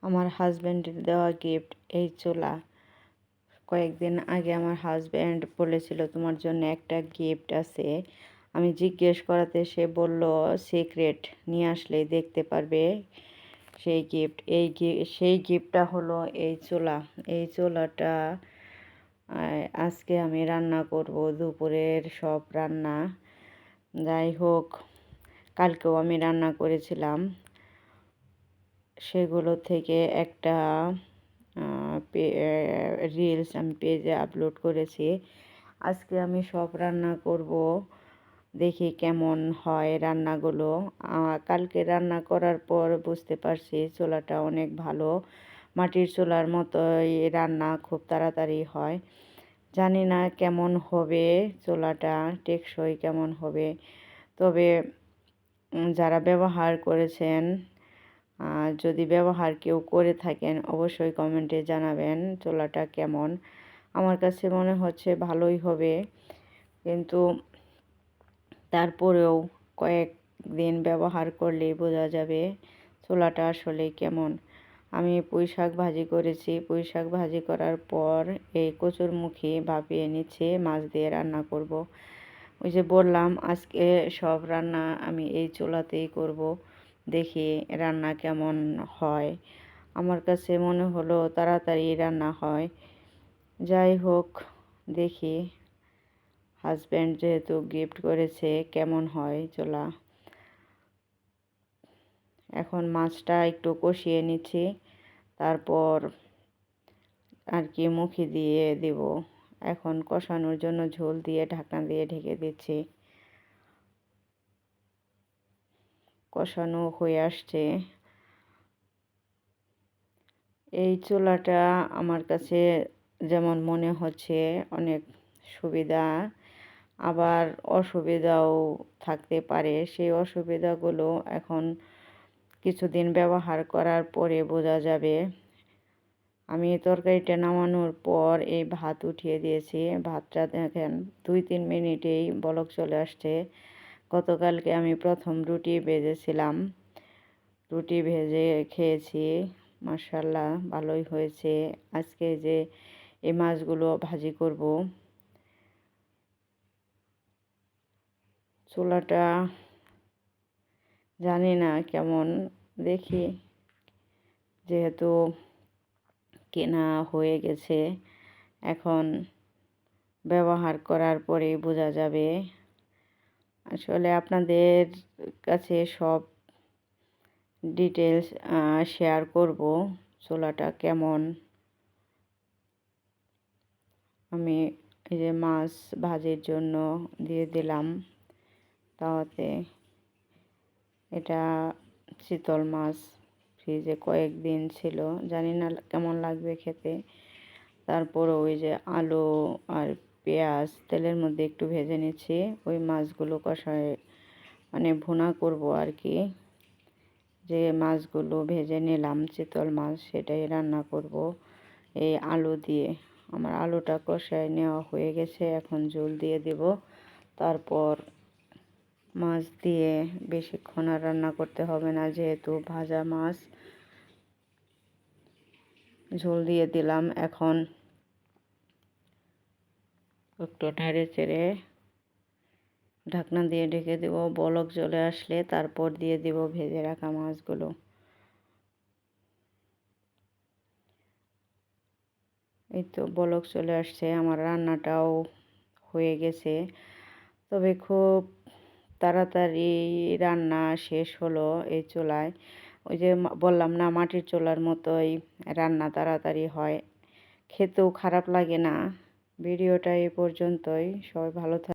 আমার হাজব্যান্ডের দেওয়া গিফট এই চুলা। কয়েকদিন আগে আমার হাজব্যান্ড বলেছিল তোমার জন্য একটা গিফট আছে। আমি জিজ্ঞেস করাতে সে বলল সিক্রেট, নিয়ে আসলেই দেখতে পারবে সেই গিফট। সেই গিফটটা হলো এই চুলা। এই চুলাটা আজকে আমি রান্না করব, দুপুরের সব রান্না। যাই হোক, কালকেও আমি রান্না করেছিলাম, সেগুলো থেকে একটা রিলস আমি পেজে আপলোড করেছি। আজকে আমি সব রান্না করব, দেখি কেমন হয় রান্নাগুলো। কালকে রান্না করার পর বুঝতে পারছি চুলাটা অনেক ভালো, মাটির চুলার মতোই রান্না খুব তাড়াতাড়ি হয়। জানি না কেমন হবে চুলাটা, টেকসই কেমন হবে। তবে যারা ব্যবহার করেছেন, যদি ব্যবহার কেউ করে থাকেন অবশ্যই কমেন্টে জানাবেন চুলাটা কেমন। আমার কাছে মনে হচ্ছে ভালোই হবে, কিন্তু তারপরেও কয়েকদিন ব্যবহার করলেই বোঝা যাবে চুলাটা আসলে কেমন। আমি পুঁই শাক ভাজি করেছি, পুঁই শাক ভাজি করার পর এই কচুরমুখী ভাপিয়ে নিচ্ছে, মাছ দিয়ে রান্না করব। ওই যে বললাম আজকে সব রান্না আমি এই চুলাতেই করব, দেখি রান্না কেমন হয়। আমার কাছে মনে হলো তাড়াতাড়ি রান্না হয়। যাই হোক, দেখি হাজব্যান্ড যেহেতু গিফট করেছে কেমন হয় চুলা। এখন মাছটা একটু কষিয়ে নিচ্ছি, তারপর আর কি মুখে দিয়ে দেব। এখন কষানোর জন্য ঝোল দিয়ে ঢাকনা দিয়ে ঢেকে দিচ্ছি। কষানো হয়ে আসছে। এই চুলাটা আমার কাছে যেমন মনে হচ্ছে অনেক সুবিধা, আবার অসুবিধাও থাকতে পারে। সেই অসুবিধাগুলো এখন কিছুদিন ব্যবহার করার পরে বোঝা যাবে। আমি তরকারিটা নামানোর পর এই ভাত উঠিয়ে দিয়েছি। ভাতটা দেখেন 2-3 মিনিটেই বলক চলে আসছে। গতকালকে আমি প্রথম রুটি ভেজেছিলাম, রুটি ভেজে খেয়েছি, মাশাআল্লাহ ভালোই হয়েছে। আজকে যে এই মাছগুলো ভাজি করব, চুলাটা জানি না কেমন, দেখি। যেহেতু কেনা হয়ে গেছে, এখন ব্যবহার করার পরেই বোঝা যাবে। আসলে আপনাদের কাছে সব ডিটেলস শেয়ার করব চুলাটা কেমন। আমি এই যে মাছ ভাজির জন্য দিয়ে দিলাম তাওয়াতে। এটা চিতল মাছ, ফ্রিজে কয়েকদিন ছিল, জানি না কেমন লাগবে খেতে। তারপর ওই যে আলু আর পেঁয়াজ তেলের মধ্যে একটু ভেজে নিচ্ছি, ওই মাছগুলো কষায় মানে ভুনা করব আর কি। যে মাছগুলো ভেজে নিলাম চিতল মাছ, সেটাই রান্না করব এই আলু দিয়ে। আমার আলুটা কষায় নেওয়া হয়ে গেছে, এখন ঝোল দিয়ে দেব। তারপর মাছ দিয়ে বেশিক্ষণ আর রান্না করতে হবে না, যেহেতু ভাজা মাছ। ঝোল দিয়ে দিলাম, এখন একটু নেড়ে চেড়ে ঢাকনা দিয়ে ঢেকে দেব। বলক চলে আসলে তারপর দিয়ে দেব ভেজে রাখা মাছগুলো। এই তো বলক চলে আসছে, আমার রান্নাটাও হয়ে গেছে। তবে খুব তাড়াতাড়ি রান্না শেষ হলো এই চুলায়। ওই যে বললাম না, মাটির চুলার মতোই রান্না তাড়াতাড়ি হয়, খেতেও খারাপ লাগে না। ভিডিওটা এই পর্যন্তই, সবাই ভালো থাকবেন।